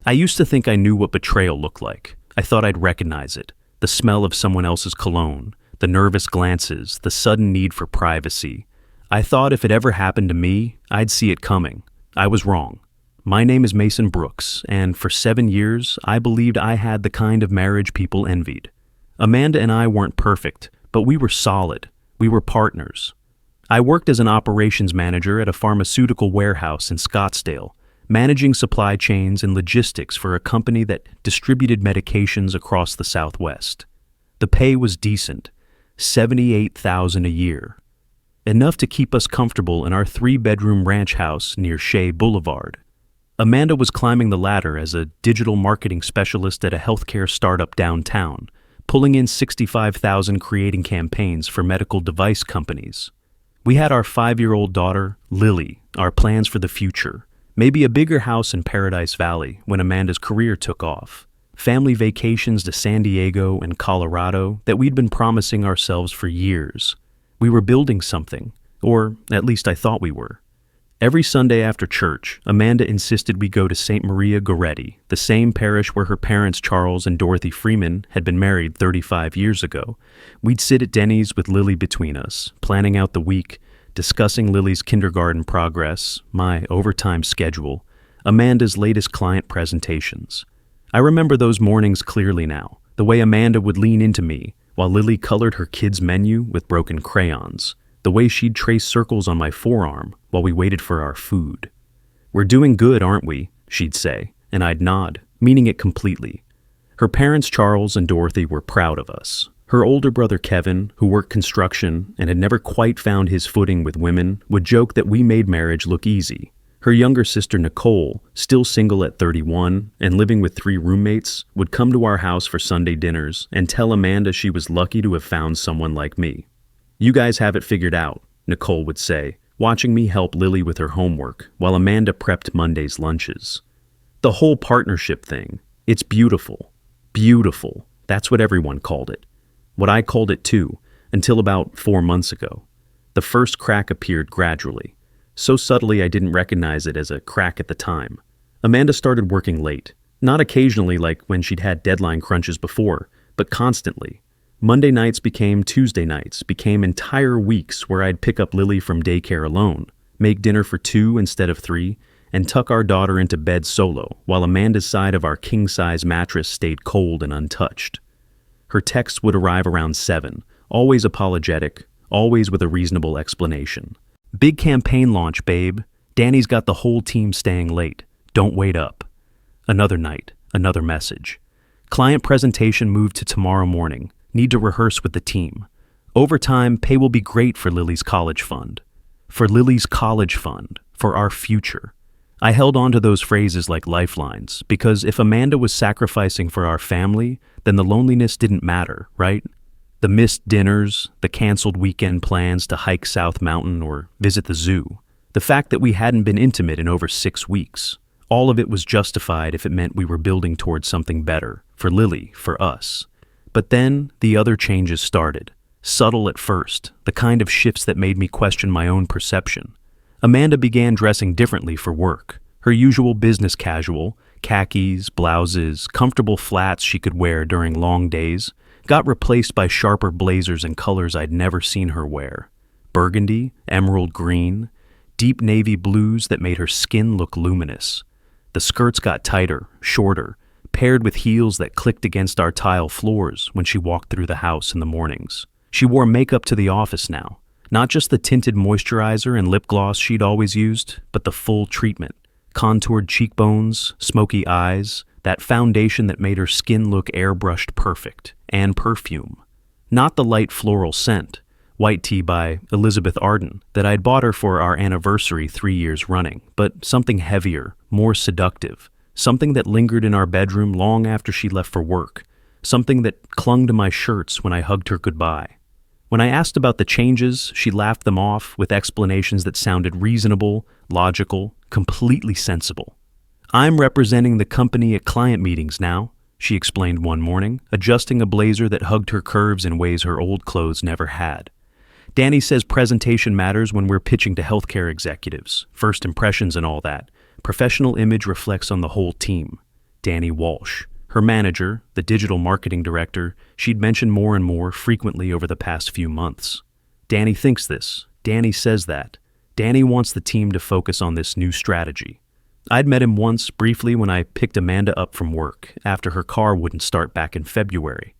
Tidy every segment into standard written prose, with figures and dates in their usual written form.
I used to think I knew what betrayal looked like. I thought I'd recognize it. The smell of someone else's cologne, the nervous glances, the sudden need for privacy. I thought if it ever happened to me, I'd see it coming. I was wrong. My name is Mason Brooks, and for 7 years, I believed I had the kind of marriage people envied. Amanda and I weren't perfect, but we were solid. We were partners. I worked as an operations manager at a pharmaceutical warehouse in Scottsdale, managing supply chains and logistics for a company that distributed medications across the Southwest. The pay was decent, $78,000 a year, enough to keep us comfortable in our 3-bedroom ranch house near Shea Boulevard. Amanda was climbing the ladder as a digital marketing specialist at a healthcare startup downtown, pulling in $65,000 creating campaigns for medical device companies. We had our 5-year-old daughter, Lily, our plans for the future, maybe a bigger house in Paradise Valley when Amanda's career took off, family vacations to San Diego and Colorado that we'd been promising ourselves for years. We were building something, or at least I thought we were. Every Sunday after church, Amanda insisted we go to St. Maria Goretti, the same parish where her parents Charles and Dorothy Freeman had been married 35 years ago. We'd sit at Denny's with Lily between us, planning out the week, discussing Lily's kindergarten progress, my overtime schedule, Amanda's latest client presentations. I remember those mornings clearly now, the way Amanda would lean into me while Lily colored her kids' menu with broken crayons, the way she'd trace circles on my forearm while we waited for our food. "We're doing good, aren't we?" she'd say, and I'd nod, meaning it completely. Her parents, Charles and Dorothy, were proud of us. Her older brother, Kevin, who worked construction and had never quite found his footing with women, would joke that we made marriage look easy. Her younger sister, Nicole, still single at 31 and living with 3 roommates, would come to our house for Sunday dinners and tell Amanda she was lucky to have found someone like me. "You guys have it figured out," Nicole would say, watching me help Lily with her homework while Amanda prepped Monday's lunches. The whole partnership thing, it's beautiful. Beautiful. That's what everyone called it. What I called it too, until about 4 months ago. The first crack appeared gradually. So subtly I didn't recognize it as a crack at the time. Amanda started working late, not occasionally like when she'd had deadline crunches before, but constantly. Monday nights became Tuesday nights, became entire weeks where I'd pick up Lily from daycare alone, make dinner for 2 instead of 3, and tuck our daughter into bed solo while Amanda's side of our king-size mattress stayed cold and untouched. Her texts would arrive around 7, always apologetic, always with a reasonable explanation. "Big campaign launch, babe. Danny's got the whole team staying late. Don't wait up." Another night, another message. "Client presentation moved to tomorrow morning. Need to rehearse with the team. Overtime, pay will be great for Lily's college fund." For Lily's college fund, for our future. I held on to those phrases like lifelines, because if Amanda was sacrificing for our family, then the loneliness didn't matter, right? The missed dinners, the canceled weekend plans to hike South Mountain or visit the zoo. The fact that we hadn't been intimate in over 6 weeks. All of it was justified if it meant we were building towards something better, for Lily, for us. But then the other changes started. Subtle at first, the kind of shifts that made me question my own perception. Amanda began dressing differently for work. Her usual business casual, khakis, blouses, comfortable flats she could wear during long days, got replaced by sharper blazers and colors I'd never seen her wear. Burgundy, emerald green, deep navy blues that made her skin look luminous. The skirts got tighter, shorter, paired with heels that clicked against our tile floors when she walked through the house in the mornings. She wore makeup to the office now, not just the tinted moisturizer and lip gloss she'd always used, but the full treatment. Contoured cheekbones, smoky eyes, that foundation that made her skin look airbrushed perfect, and perfume. Not the light floral scent, white tea by Elizabeth Arden, that I'd bought her for our anniversary 3 years running, but something heavier, more seductive, something that lingered in our bedroom long after she left for work, something that clung to my shirts when I hugged her goodbye. When I asked about the changes, she laughed them off with explanations that sounded reasonable, logical, completely sensible. "I'm representing the company at client meetings now," she explained one morning, adjusting a blazer that hugged her curves in ways her old clothes never had. "Danny says presentation matters when we're pitching to healthcare executives, first impressions and all that. Professional image reflects on the whole team. Danny Walsh. Her manager, the digital marketing director, she'd mentioned more and more frequently over the past few months. Danny thinks this. Danny says that. Danny wants the team to focus on this new strategy. I'd met him once briefly when I picked Amanda up from work after her car wouldn't start back in February.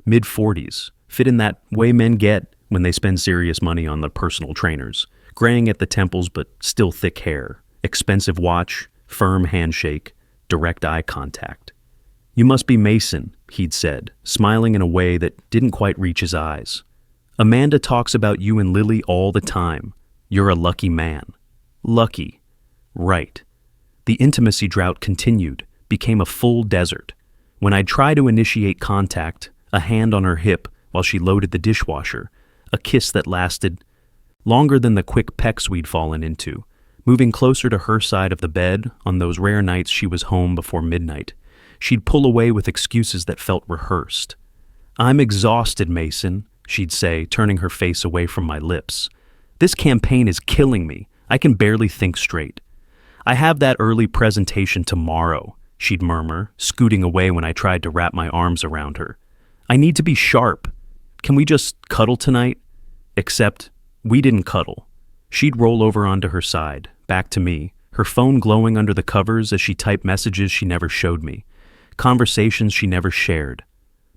Mid-40s, fit in that way men get when they spend serious money on the personal trainers. Graying at the temples but still thick hair. Expensive watch, firm handshake, direct eye contact. "You must be Mason," he'd said, smiling in a way that didn't quite reach his eyes. "Amanda talks about you and Lily all the time. You're a lucky man." Lucky. Right. The intimacy drought continued, became a full desert. When I'd try to initiate contact, a hand on her hip while she loaded the dishwasher, a kiss that lasted longer than the quick pecks we'd fallen into, moving closer to her side of the bed on those rare nights she was home before midnight. She'd pull away with excuses that felt rehearsed. "I'm exhausted, Mason," she'd say, turning her face away from my lips. "This campaign is killing me. I can barely think straight." "I have that early presentation tomorrow," she'd murmur, scooting away when I tried to wrap my arms around her. "I need to be sharp. Can we just cuddle tonight?" Except we didn't cuddle. She'd roll over onto her side, back to me, her phone glowing under the covers as she typed messages she never showed me, conversations she never shared.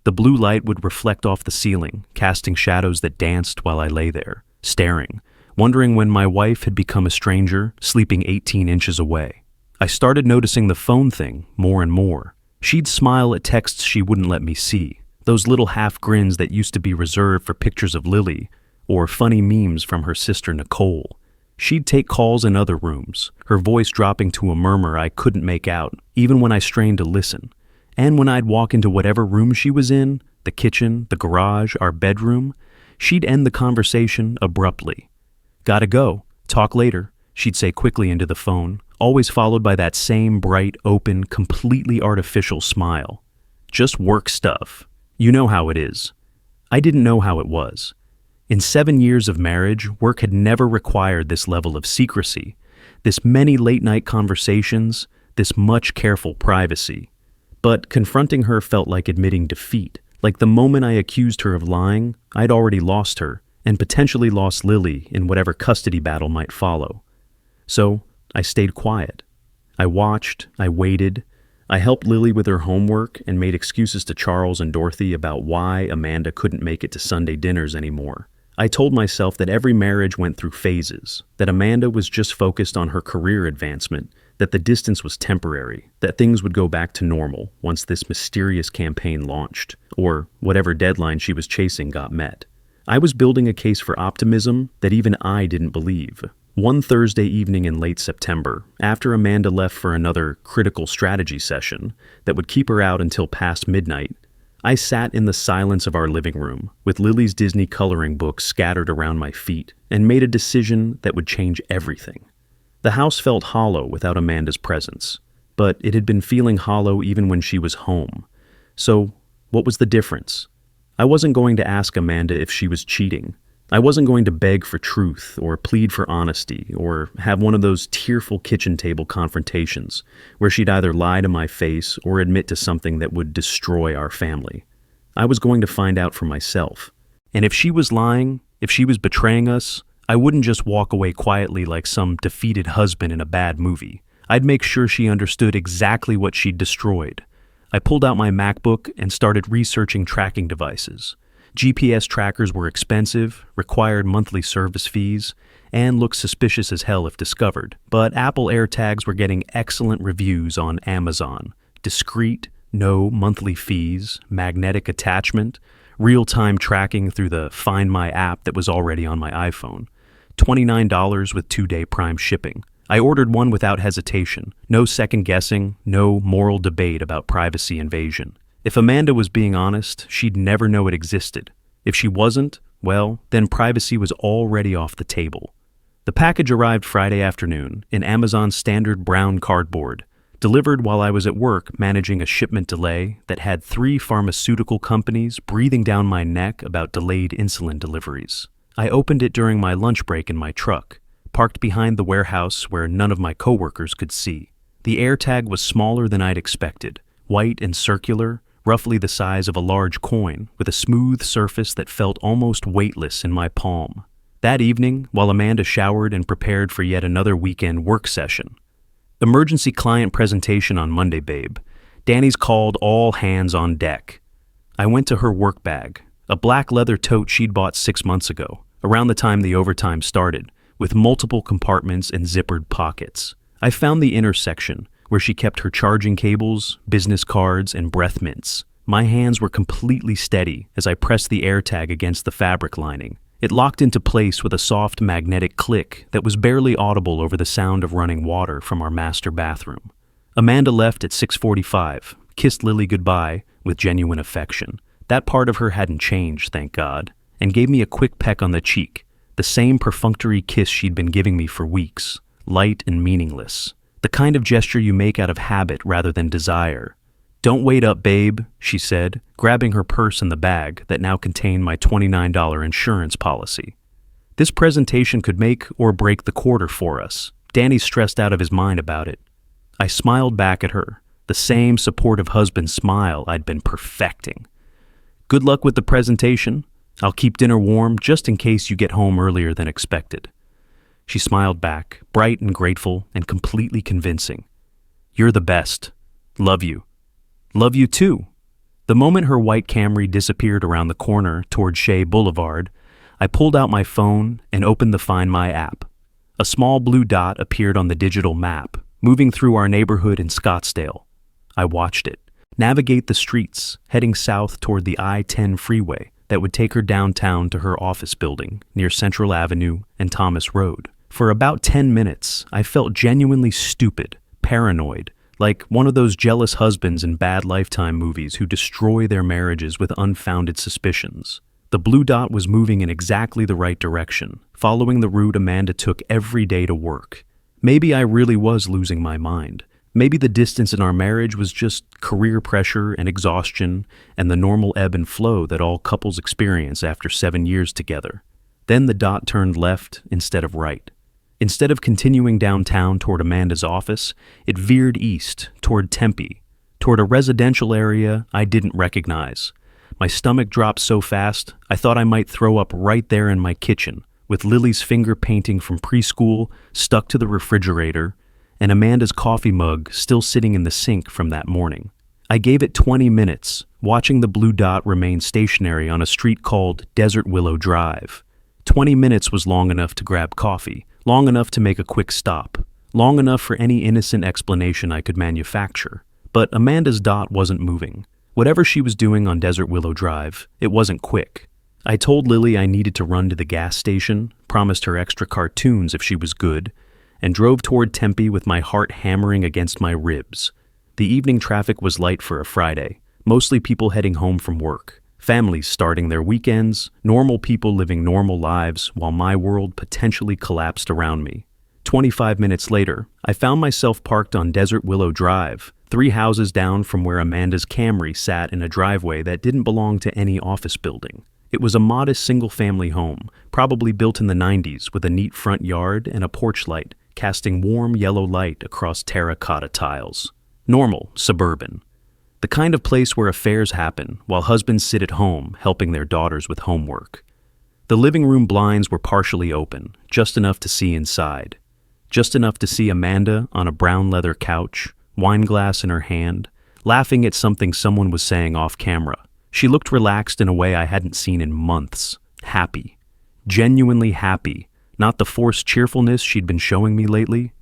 The blue light would reflect off the ceiling, casting shadows that danced while I lay there, staring, wondering when my wife had become a stranger, sleeping 18 inches away. I started noticing the phone thing more and more. She'd smile at texts she wouldn't let me see, those little half grins that used to be reserved for pictures of Lily, or funny memes from her sister Nicole. She'd take calls in other rooms, her voice dropping to a murmur I couldn't make out, even when I strained to listen. And when I'd walk into whatever room she was in, the kitchen, the garage, our bedroom, she'd end the conversation abruptly. "Gotta go. Talk later," she'd say quickly into the phone, always followed by that same bright, open, completely artificial smile. "Just work stuff. You know how it is." I didn't know how it was. In 7 years of marriage, work had never required this level of secrecy, this many late-night conversations, this much careful privacy. But confronting her felt like admitting defeat, like the moment I accused her of lying, I'd already lost her, and potentially lost Lily in whatever custody battle might follow. So I stayed quiet. I watched, I waited, I helped Lily with her homework and made excuses to Charles and Dorothy about why Amanda couldn't make it to Sunday dinners anymore. I told myself that every marriage went through phases, that Amanda was just focused on her career advancement, that the distance was temporary, that things would go back to normal once this mysterious campaign launched, or whatever deadline she was chasing got met. I was building a case for optimism that even I didn't believe. One Thursday evening in late September, after Amanda left for another critical strategy session that would keep her out until past midnight, I sat in the silence of our living room, with Lily's Disney coloring book scattered around my feet, and made a decision that would change everything. The house felt hollow without Amanda's presence, but it had been feeling hollow even when she was home. So, what was the difference? I wasn't going to ask Amanda if she was cheating. I wasn't going to beg for truth or plead for honesty or have one of those tearful kitchen table confrontations where she'd either lie to my face or admit to something that would destroy our family. I was going to find out for myself. And if she was lying, if she was betraying us, I wouldn't just walk away quietly like some defeated husband in a bad movie. I'd make sure she understood exactly what she'd destroyed. I pulled out my MacBook and started researching tracking devices. GPS trackers were expensive, required monthly service fees, and looked suspicious as hell if discovered. But Apple AirTags were getting excellent reviews on Amazon. Discreet, no monthly fees, magnetic attachment, real-time tracking through the Find My app that was already on my iPhone. $29 with 2-day Prime shipping. I ordered one without hesitation. No second guessing, no moral debate about privacy invasion. If Amanda was being honest, she'd never know it existed. If she wasn't, well, then privacy was already off the table. The package arrived Friday afternoon in Amazon's standard brown cardboard, delivered while I was at work managing a shipment delay that had 3 pharmaceutical companies breathing down my neck about delayed insulin deliveries. I opened it during my lunch break in my truck, parked behind the warehouse where none of my coworkers could see. The AirTag was smaller than I'd expected, white and circular, roughly the size of a large coin, with a smooth surface that felt almost weightless in my palm. That evening, while Amanda showered and prepared for yet another weekend work session. Emergency client presentation on Monday, babe. Danny's called all hands on deck. I went to her work bag, a black leather tote she'd bought 6 months ago, around the time the overtime started, with multiple compartments and zippered pockets. I found the intersection, where she kept her charging cables, business cards, and breath mints. My hands were completely steady as I pressed the AirTag against the fabric lining. It locked into place with a soft magnetic click that was barely audible over the sound of running water from our master bathroom. Amanda left at 6:45, kissed Lily goodbye with genuine affection. That part of her hadn't changed, thank God, and gave me a quick peck on the cheek, the same perfunctory kiss she'd been giving me for weeks, light and meaningless. The kind of gesture you make out of habit rather than desire. "Don't wait up, babe," she said, grabbing her purse and the bag that now contained my $29 insurance policy. This presentation could make or break the quarter for us. Danny's stressed out of his mind about it. I smiled back at her, the same supportive husband smile I'd been perfecting. "Good luck with the presentation. I'll keep dinner warm just in case you get home earlier than expected." She smiled back, bright and grateful and completely convincing. "You're the best. Love you." "Love you too." The moment her white Camry disappeared around the corner toward Shea Boulevard, I pulled out my phone and opened the Find My app. A small blue dot appeared on the digital map, moving through our neighborhood in Scottsdale. I watched it navigate the streets, heading south toward the I-10 freeway that would take her downtown to her office building near Central Avenue and Thomas Road. For about 10 minutes, I felt genuinely stupid, paranoid, like one of those jealous husbands in bad Lifetime movies who destroy their marriages with unfounded suspicions. The blue dot was moving in exactly the right direction, following the route Amanda took every day to work. Maybe I really was losing my mind. Maybe the distance in our marriage was just career pressure and exhaustion and the normal ebb and flow that all couples experience after 7 years together. Then the dot turned left instead of right. Instead of continuing downtown toward Amanda's office, it veered east toward Tempe, toward a residential area I didn't recognize. My stomach dropped so fast, I thought I might throw up right there in my kitchen, with Lily's finger painting from preschool stuck to the refrigerator, and Amanda's coffee mug still sitting in the sink from that morning. I gave it 20 minutes, watching the blue dot remain stationary on a street called Desert Willow Drive. 20 minutes was long enough to grab coffee, long enough to make a quick stop, long enough for any innocent explanation I could manufacture. But Amanda's dot wasn't moving. Whatever she was doing on Desert Willow Drive, it wasn't quick. I told Lily I needed to run to the gas station, promised her extra cartoons if she was good, and drove toward Tempe with my heart hammering against my ribs. The evening traffic was light for a Friday, mostly people heading home from work, families starting their weekends, normal people living normal lives while my world potentially collapsed around me. 25 minutes later, I found myself parked on Desert Willow Drive, 3 houses down from where Amanda's Camry sat in a driveway that didn't belong to any office building. It was a modest single-family home, probably built in the 90s with a neat front yard and a porch light, casting warm yellow light across terracotta tiles. Normal, suburban. The kind of place where affairs happen while husbands sit at home helping their daughters with homework. The living room blinds were partially open, just enough to see inside. Just enough to see Amanda on a brown leather couch, wine glass in her hand, laughing at something someone was saying off camera. She looked relaxed in a way I hadn't seen in months. Happy. Genuinely happy. Not the forced cheerfulness she'd been showing me lately.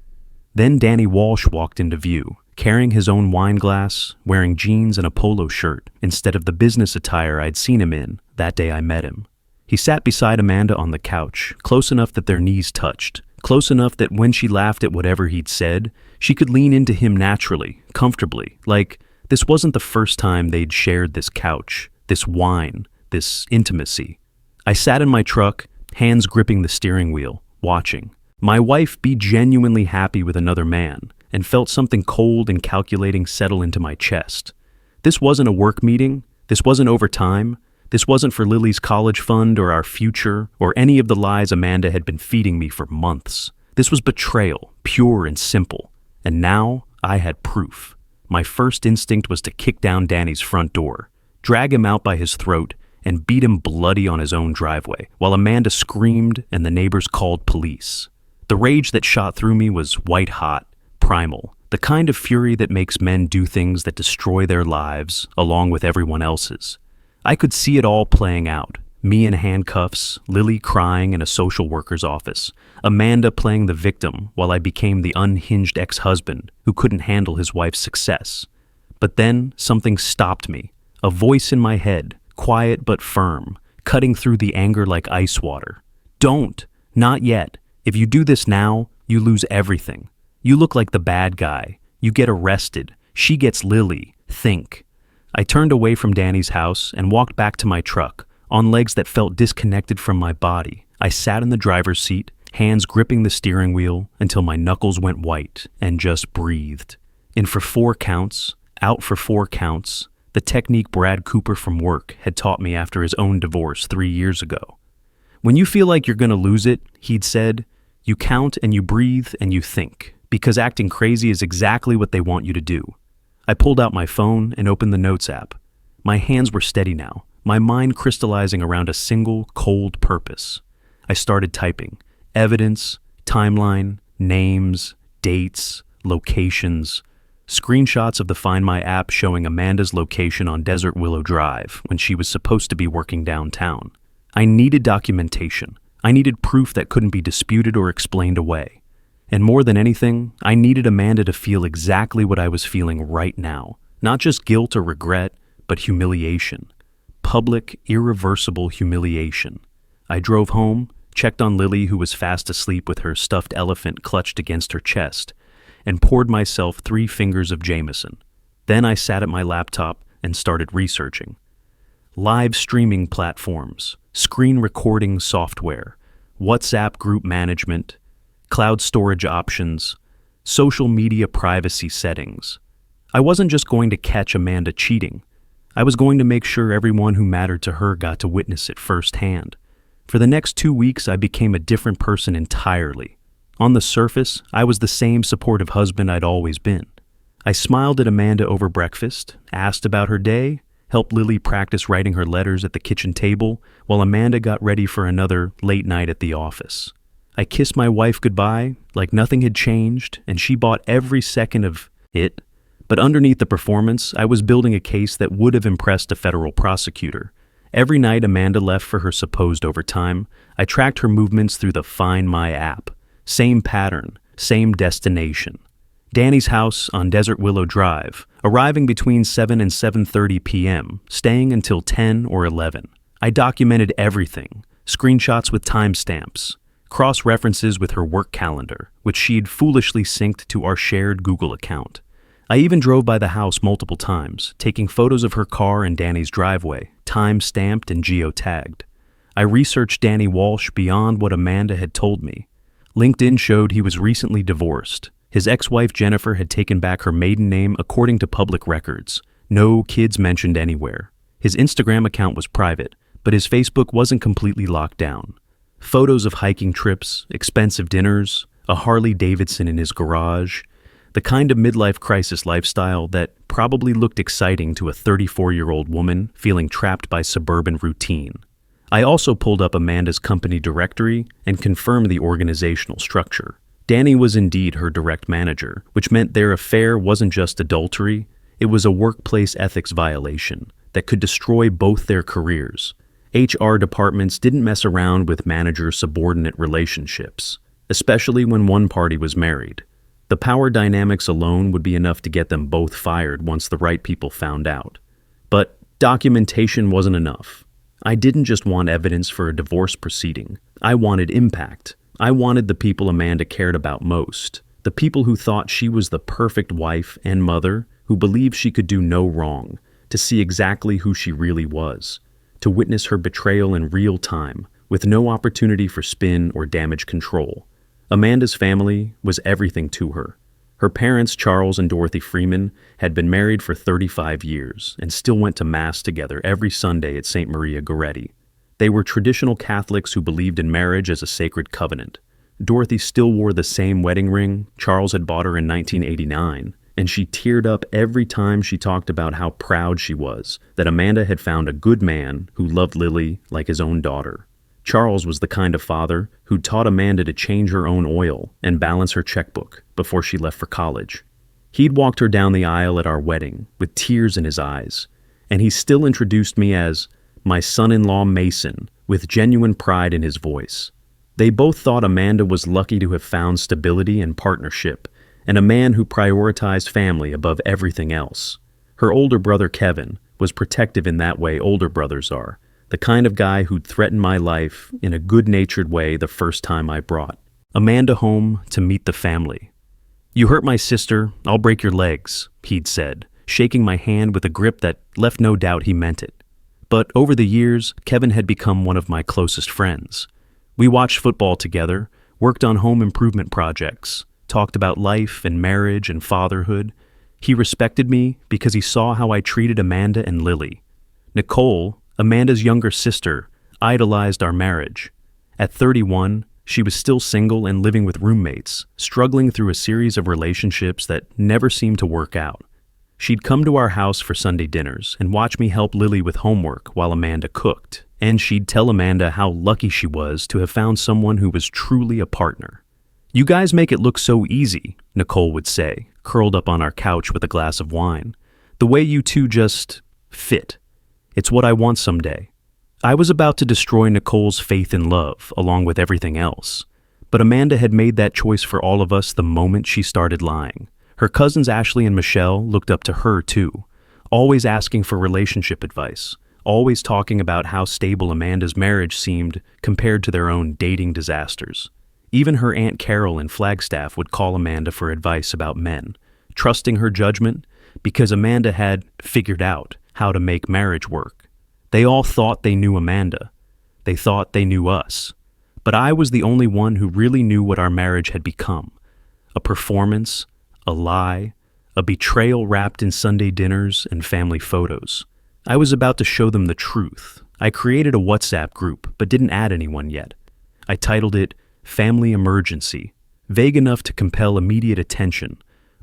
Then Danny Walsh walked into view, carrying his own wine glass, wearing jeans and a polo shirt instead of the business attire I'd seen him in that day I met him. He sat beside Amanda on the couch, close enough that their knees touched, close enough that when she laughed at whatever he'd said, she could lean into him naturally, comfortably, like this wasn't the first time they'd shared this couch, this wine, this intimacy. I sat in my truck, hands gripping the steering wheel, watching. My wife be genuinely happy with another man, and felt something cold and calculating settle into my chest. This wasn't a work meeting, this wasn't overtime, this wasn't for Lily's college fund or our future, or any of the lies Amanda had been feeding me for months. This was betrayal, pure and simple. And now I had proof. My first instinct was to kick down Danny's front door, drag him out by his throat, and beat him bloody on his own driveway, while Amanda screamed and the neighbors called police. The rage that shot through me was white-hot, primal, the kind of fury that makes men do things that destroy their lives, along with everyone else's. I could see it all playing out. Me in handcuffs, Lily crying in a social worker's office, Amanda playing the victim while I became the unhinged ex-husband who couldn't handle his wife's success. But then something stopped me. A voice in my head, quiet but firm, cutting through the anger like ice water. Don't. Not yet. If you do this now, you lose everything. You look like the bad guy. You get arrested. She gets Lily. Think. I turned away from Danny's house and walked back to my truck, on legs that felt disconnected from my body. I sat in the driver's seat, hands gripping the steering wheel until my knuckles went white, and just breathed. In for 4 counts, out for 4 counts, the technique Brad Cooper from work had taught me after his own divorce 3 years ago. When you feel like you're going to lose it, he'd said, you count and you breathe and you think, because acting crazy is exactly what they want you to do. I pulled out my phone and opened the Notes app. My hands were steady now, my mind crystallizing around a single, cold purpose. I started typing. Evidence, timeline, names, dates, locations, screenshots of the Find My app showing Amanda's location on Desert Willow Drive when she was supposed to be working downtown. I needed documentation. I needed proof that couldn't be disputed or explained away. And more than anything, I needed Amanda to feel exactly what I was feeling right now. Not just guilt or regret, but humiliation. Public, irreversible humiliation. I drove home, checked on Lily, who was fast asleep with her stuffed elephant clutched against her chest, and poured myself 3 fingers of Jameson. Then I sat at my laptop and started researching. Live streaming platforms, screen recording software, WhatsApp group management, cloud storage options, social media privacy settings. I wasn't just going to catch Amanda cheating. I was going to make sure everyone who mattered to her got to witness it firsthand. For the next 2 weeks, I became a different person entirely. On the surface, I was the same supportive husband I'd always been. I smiled at Amanda over breakfast, asked about her day, helped Lily practice writing her letters at the kitchen table, while Amanda got ready for another late night at the office. I kissed my wife goodbye like nothing had changed, and she bought every second of it. But underneath the performance, I was building a case that would have impressed a federal prosecutor. Every night Amanda left for her supposed overtime, I tracked her movements through the Find My app. Same pattern, same destination. Danny's house on Desert Willow Drive, arriving between 7 and 7:30 p.m., staying until 10 or 11. I documented everything, screenshots with timestamps, cross-references with her work calendar, which she'd foolishly synced to our shared Google account. I even drove by the house multiple times, taking photos of her car and Danny's driveway, time-stamped and geotagged. I researched Danny Walsh beyond what Amanda had told me. LinkedIn showed he was recently divorced. His ex-wife Jennifer had taken back her maiden name according to public records. No kids mentioned anywhere. His Instagram account was private, but his Facebook wasn't completely locked down. Photos of hiking trips, expensive dinners, a Harley Davidson in his garage, the kind of midlife crisis lifestyle that probably looked exciting to a 34-year-old woman feeling trapped by suburban routine. I also pulled up Amanda's company directory and confirmed the organizational structure. Danny was indeed her direct manager, which meant their affair wasn't just adultery, it was a workplace ethics violation that could destroy both their careers. HR departments didn't mess around with manager-subordinate relationships, especially when one party was married. The power dynamics alone would be enough to get them both fired once the right people found out. But documentation wasn't enough. I didn't just want evidence for a divorce proceeding. I wanted impact. I wanted the people Amanda cared about most, the people who thought she was the perfect wife and mother, who believed she could do no wrong, to see exactly who she really was, to witness her betrayal in real time, with no opportunity for spin or damage control. Amanda's family was everything to her. Her parents, Charles and Dorothy Freeman, had been married for 35 years and still went to Mass together every Sunday at St. Maria Goretti. They were traditional Catholics who believed in marriage as a sacred covenant. Dorothy still wore the same wedding ring Charles had bought her in 1989, and she teared up every time she talked about how proud she was that Amanda had found a good man who loved Lily like his own daughter. Charles was the kind of father who taught Amanda to change her own oil and balance her checkbook before she left for college. He'd walked her down the aisle at our wedding with tears in his eyes, and he still introduced me as my son-in-law Mason with genuine pride in his voice. They both thought Amanda was lucky to have found stability and partnership, and a man who prioritized family above everything else. Her older brother Kevin was protective in that way older brothers are, the kind of guy who'd threaten my life in a good-natured way the first time I brought Amanda home to meet the family. "You hurt my sister, I'll break your legs," he'd said, shaking my hand with a grip that left no doubt he meant it. But over the years, Kevin had become one of my closest friends. We watched football together, worked on home improvement projects, talked about life and marriage and fatherhood. He respected me because he saw how I treated Amanda and Lily. Nicole, Amanda's younger sister, idolized our marriage. At 31, she was still single and living with roommates, struggling through a series of relationships that never seemed to work out. She'd come to our house for Sunday dinners and watch me help Lily with homework while Amanda cooked, and she'd tell Amanda how lucky she was to have found someone who was truly a partner. "You guys make it look so easy," Nicole would say, curled up on our couch with a glass of wine. "The way you two just fit. It's what I want someday." I was about to destroy Nicole's faith in love, along with everything else. But Amanda had made that choice for all of us the moment she started lying. Her cousins Ashley and Michelle looked up to her too, always asking for relationship advice, always talking about how stable Amanda's marriage seemed compared to their own dating disasters. Even her Aunt Carol in Flagstaff would call Amanda for advice about men, trusting her judgment because Amanda had figured out how to make marriage work. They all thought they knew Amanda. They thought they knew us. But I was the only one who really knew what our marriage had become. A performance, a lie, a betrayal wrapped in Sunday dinners and family photos. I was about to show them the truth. I created a WhatsApp group, but didn't add anyone yet. I titled it Family Emergency, vague enough to compel immediate attention,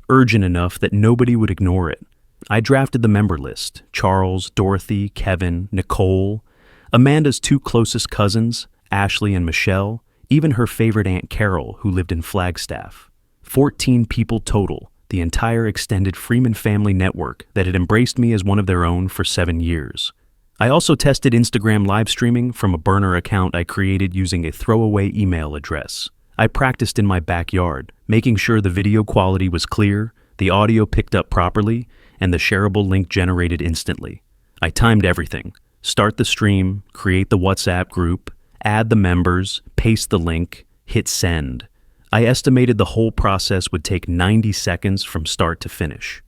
urgent enough that nobody would ignore it. I drafted the member list: Charles, Dorothy, Kevin, Nicole, Amanda's two closest cousins, Ashley and Michelle, even her favorite Aunt Carol, who lived in Flagstaff. 14 people total, the entire extended Freeman family network that had embraced me as one of their own for 7 years. I also tested Instagram live streaming from a burner account I created using a throwaway email address. I practiced in my backyard, making sure the video quality was clear, the audio picked up properly, and the shareable link generated instantly. I timed everything: start the stream, create the WhatsApp group, add the members, paste the link, hit send. I estimated the whole process would take 90 seconds from start to finish.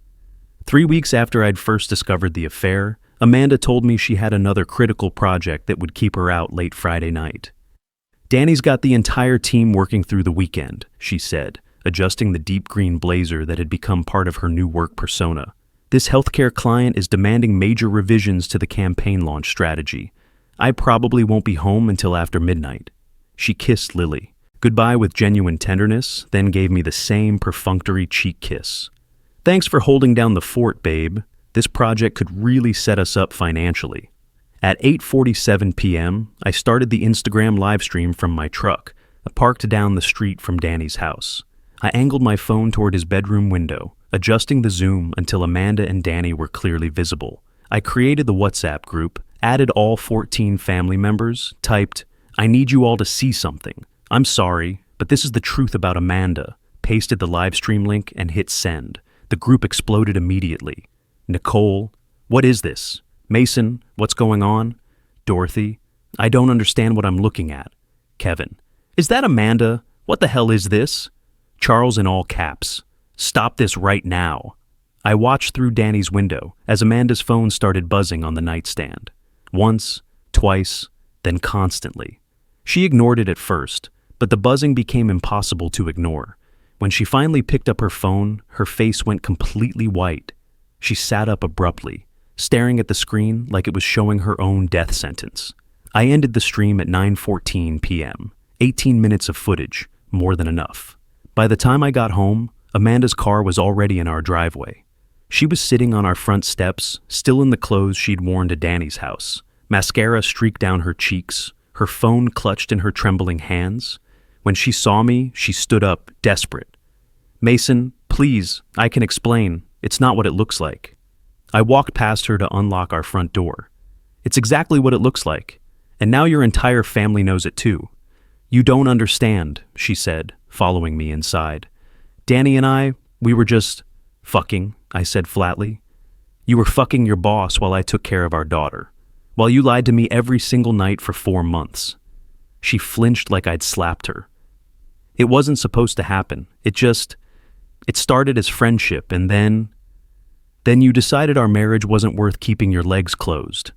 3 weeks after I'd first discovered the affair, Amanda told me she had another critical project that would keep her out late Friday night. "Danny's got the entire team working through the weekend," she said, adjusting the deep green blazer that had become part of her new work persona. "This healthcare client is demanding major revisions to the campaign launch strategy. I probably won't be home until after midnight." She kissed Lily goodbye with genuine tenderness, then gave me the same perfunctory cheek kiss. "Thanks for holding down the fort, babe. This project could really set us up financially." At 8:47 p.m., I started the Instagram livestream from my truck, parked down the street from Danny's house. I angled my phone toward his bedroom window, adjusting the zoom until Amanda and Danny were clearly visible. I created the WhatsApp group, added all 14 family members, typed, "I need you all to see something. I'm sorry, but this is the truth about Amanda," pasted the livestream link, and hit send. The group exploded immediately. Nicole, "What is this?" Mason, "What's going on?" Dorothy, "I don't understand what I'm looking at." Kevin, "Is that Amanda? What the hell is this?" Charles in all caps, "Stop this right now." I watched through Danny's window as Amanda's phone started buzzing on the nightstand. Once, twice, then constantly. She ignored it at first, but the buzzing became impossible to ignore. When she finally picked up her phone, her face went completely white. She sat up abruptly, staring at the screen like it was showing her own death sentence. I ended the stream at 9:14 p.m. 18 minutes of footage, more than enough. By the time I got home, Amanda's car was already in our driveway. She was sitting on our front steps, still in the clothes she'd worn to Danny's house. Mascara streaked down her cheeks, her phone clutched in her trembling hands. When she saw me, she stood up, desperate. "Mason, please, I can explain. It's not what it looks like." I walked past her to unlock our front door. "It's exactly what it looks like. And now your entire family knows it too." "You don't understand," she said, following me inside. "Danny and I, we were just fucking," I said flatly. "You were fucking your boss while I took care of our daughter. While you lied to me every single night for 4 months. She flinched like I'd slapped her. "It wasn't supposed to happen. It started as friendship, and then you decided our marriage wasn't worth keeping your legs closed."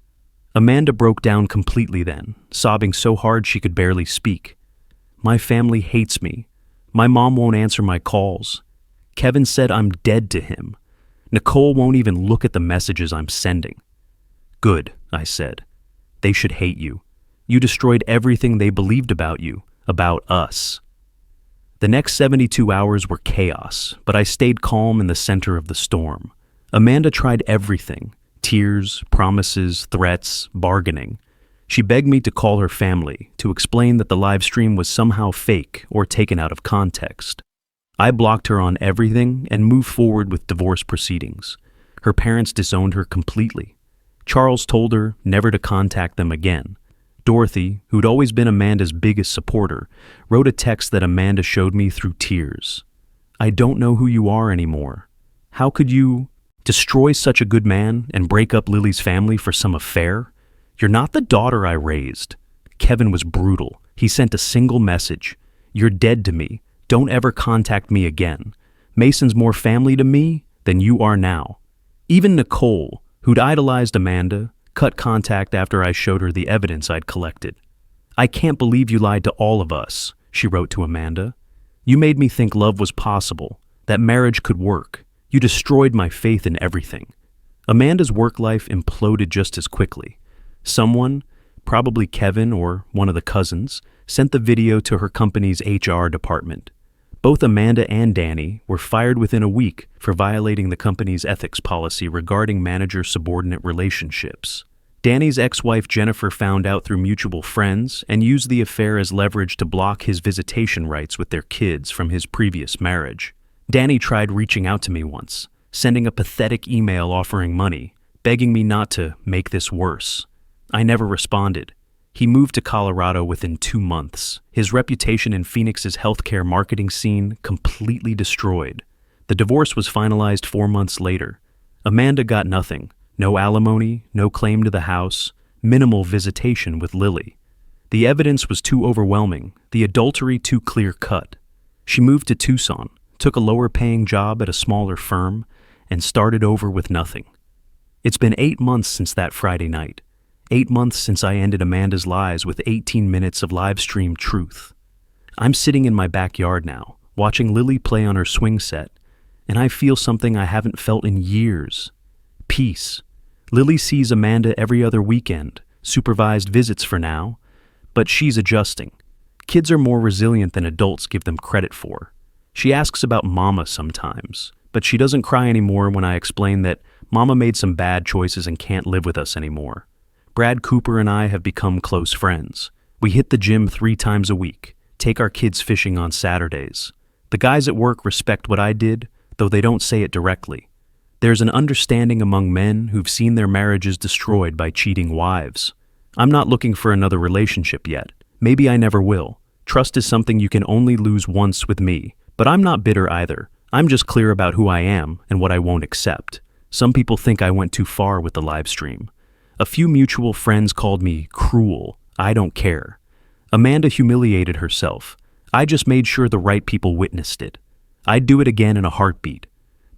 Amanda broke down completely then, sobbing so hard she could barely speak. "My family hates me. My mom won't answer my calls. Kevin said I'm dead to him. Nicole won't even look at the messages I'm sending." "Good," I said. "They should hate you. You destroyed everything they believed about you, about us." The next 72 hours were chaos, but I stayed calm in the center of the storm. Amanda tried everything: tears, promises, threats, bargaining. She begged me to call her family, to explain that the live stream was somehow fake or taken out of context. I blocked her on everything and moved forward with divorce proceedings. Her parents disowned her completely. Charles told her never to contact them again. Dorothy, who'd always been Amanda's biggest supporter, wrote a text that Amanda showed me through tears. "I don't know who you are anymore. How could you destroy such a good man and break up Lily's family for some affair? You're not the daughter I raised." Kevin was brutal. He sent a single message: "You're dead to me. Don't ever contact me again. Mason's more family to me than you are now." Even Nicole, who'd idolized Amanda, cut contact after I showed her the evidence I'd collected. "I can't believe you lied to all of us," she wrote to Amanda. "You made me think love was possible, that marriage could work. You destroyed my faith in everything." Amanda's work life imploded just as quickly. Someone, probably Kevin or one of the cousins, sent the video to her company's HR department. Both Amanda and Danny were fired within a week for violating the company's ethics policy regarding manager-subordinate relationships. Danny's ex-wife Jennifer found out through mutual friends and used the affair as leverage to block his visitation rights with their kids from his previous marriage. Danny tried reaching out to me once, sending a pathetic email offering money, begging me not to make this worse. I never responded. He moved to Colorado within 2 months, his reputation in Phoenix's healthcare marketing scene completely destroyed. The divorce was finalized 4 months later. Amanda got nothing: no alimony, no claim to the house, minimal visitation with Lily. The evidence was too overwhelming, the adultery too clear-cut. She moved to Tucson, took a lower-paying job at a smaller firm, and started over with nothing. It's been 8 months since that Friday night. 8 months since I ended Amanda's lies with 18 minutes of live-stream truth. I'm sitting in my backyard now, watching Lily play on her swing set, and I feel something I haven't felt in years. Peace. Lily sees Amanda every other weekend, supervised visits for now, but she's adjusting. Kids are more resilient than adults give them credit for. She asks about Mama sometimes, but she doesn't cry anymore when I explain that Mama made some bad choices and can't live with us anymore. Brad Cooper and I have become close friends. We hit the gym 3 times a week, take our kids fishing on Saturdays. The guys at work respect what I did, though they don't say it directly. There's an understanding among men who've seen their marriages destroyed by cheating wives. I'm not looking for another relationship yet. Maybe I never will. Trust is something you can only lose once with me, but I'm not bitter either. I'm just clear about who I am and what I won't accept. Some people think I went too far with the live stream. A few mutual friends called me cruel. I don't care. Amanda humiliated herself. I just made sure the right people witnessed it. I'd do it again in a heartbeat.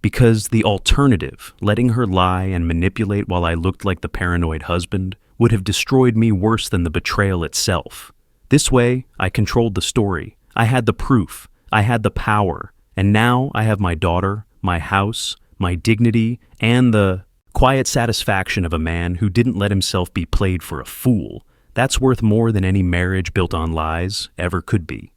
Because the alternative, letting her lie and manipulate while I looked like the paranoid husband, would have destroyed me worse than the betrayal itself. This way, I controlled the story. I had the proof. I had the power. And now I have my daughter, my house, my dignity, and the quiet satisfaction of a man who didn't let himself be played for a fool. That's worth more than any marriage built on lies ever could be.